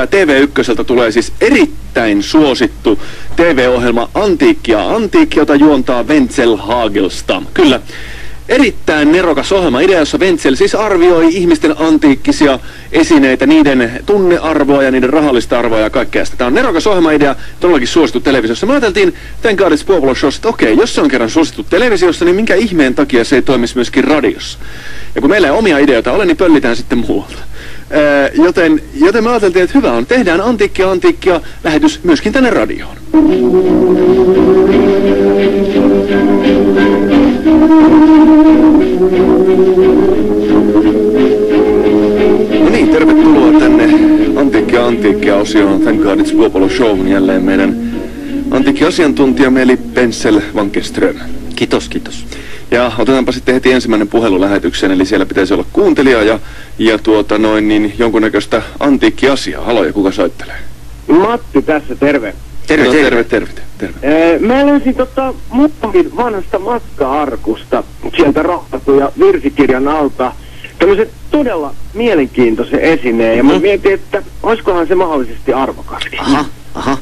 tietää, TV1 tulee siis erittäin suosittu TV-ohjelma Antiikkia. Antiikki, jota juontaa Wenzel Hagelstam. Kyllä. Erittäin nerokas ohjelma-idea, jossa Wenzel siis arvioi ihmisten antiikkisia esineitä, niiden tunnearvoa ja niiden rahallista arvoa ja kaikkea sitä. Tämä on nerokas ohjelma-idea, todellakin suosittu televisiossa. Me ajateltiin Thank God It's Puopolo Shows, että okei, jos se on kerran suosittu televisiossa, niin minkä ihmeen takia se ei toimisi myöskin radiossa. Ja kun meillä ei omia ideoita ole, niin pöllitään sitten muualta. Joten me ajateltiin, että hyvä on, tehdään antiikkia lähetys myöskin tänne radioon. No niin, tervetuloa tänne Antiikkia-osioon Thank God It's Puopolo Show. Jälleen meidän antiikki-asiantuntijamme eli Wenzel Wankeström. Kiitos, kiitos. Ja otetaanpa sitten heti ensimmäinen puhelu lähetykseen, eli siellä pitäisi olla kuuntelija ja jonkunnäköistä antiikki-asiaa. Halo, ja kuka soittelee? Matti tässä, terve. Terve. Mä löysin Mummin vanhasta matka-arkusta sieltä raahattuja virsikirjan alta tämmöisen todella mielenkiintoisen esineen. Ja mä mietin, että olisikohan se mahdollisesti arvokaskin. Aha.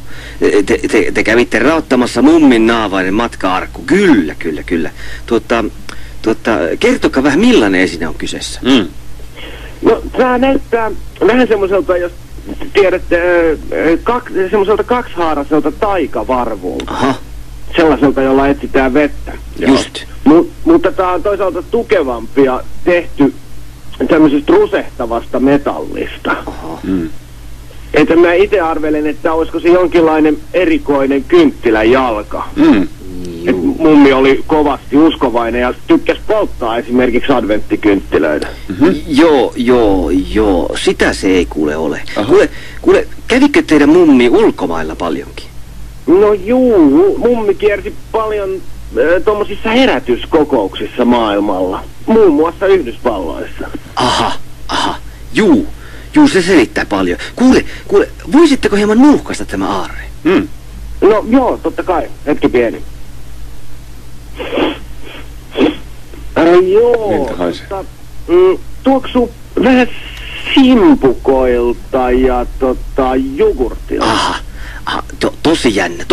Te kävitte raottamassa Mummin naavainen matka-arkku. Kyllä. Kertokaa vähän, millainen esine on kyseessä. No, tää näyttää vähän semmoiselta, jos tiedätte, semmoiselta kaksihaaraiselta taikavarvulta. Aha. Sellaiselta, jolla etsitään vettä. Just. Mutta tää on toisaalta tukevampi ja tehty tämmöisestä rusehtavasta metallista. Aha. Että mä itse arvelen, että olisiko se jonkinlainen erikoinen kynttilän jalka. Et mummi oli kovasti uskovainen ja tykkäsi polttaa esimerkiksi adventtikynttilöitä. Joo. Sitä se ei kuule ole. Kuule, kävikö teidän mummi ulkomailla paljonkin? No juu, mummi kiersi paljon tuommoisissa herätyskokouksissa maailmalla. Muun muassa Yhdysvalloissa. Aha. Juu, se selittää paljon. Kuule, voisitteko hieman nuuhkaista tämä aarre? No joo, totta kai. Hetki pieni. Joo, tuoksuu vähän simpukoilta ja jogurtilta. Aha, tosi jännä.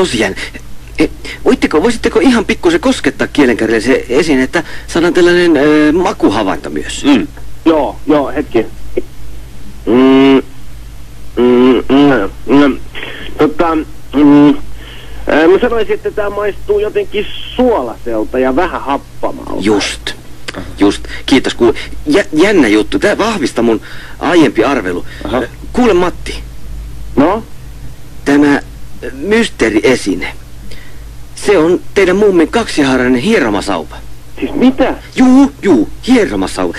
Voisitteko ihan pikkusen koskettaa kielenkärjelle se esiin, että saadaan tällainen makuhavainto myös? Joo, hetki. Mä sanoisin, että tää maistuu jotenkin suolaiselta ja vähän happamalta. Just. Kiitos. Jännä juttu. Tää vahvistaa mun aiempi arvelu. Aha. Kuule, Matti. No? Tämä mysteeriesine. Se on teidän mummin kaksihaarainen hieromasauva. Siis mitä? Juu, hieromasauva.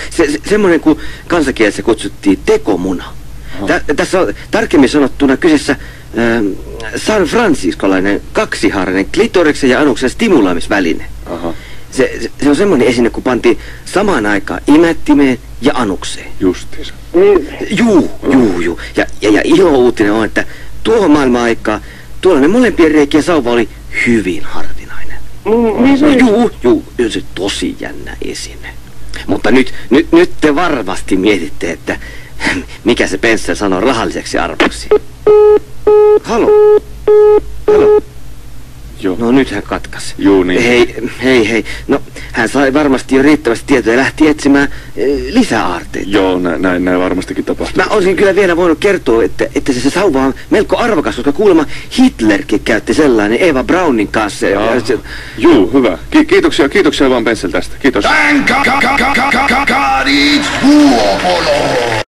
Semmoinen kuin kansankielessä kutsuttiin tekomuna. Tässä on tarkemmin sanottuna kyseessä San Franciscolainen kaksihaarainen klitoriksen ja anuksen stimuloimisväline. Aha. Se on semmoinen esine, kun pantiin samaan aikaan imettimeen ja anukseen. Justiinsa. Juu. Ja ilo-uutinen on, että tuohon maailman aikaan tuollainen molempien reikien sauva oli hyvin harvinainen. Juu, se tosi jännä esine. Mutta nyt te varmasti mietitte, että mikä se Wenzel sanoo rahalliseksi arvoksi. Halo. Joo. No nyt hän katkasi. Juu, niin. Hei. No hän sai varmasti jo riittävästi tietoa ja lähti etsimään lisäaarteita. Joo, näin varmastikin tapahtuu. Mä olisin kyllä vielä voinut kertoa, että se sauva on melko arvokas, koska kuulemma Hitlerkin käytti sellainen Eva Braunin kanssa. Juu, hyvä. Kiitoksia vaan Wenzel tästä. Kiitos. Thank God it's Puopolo.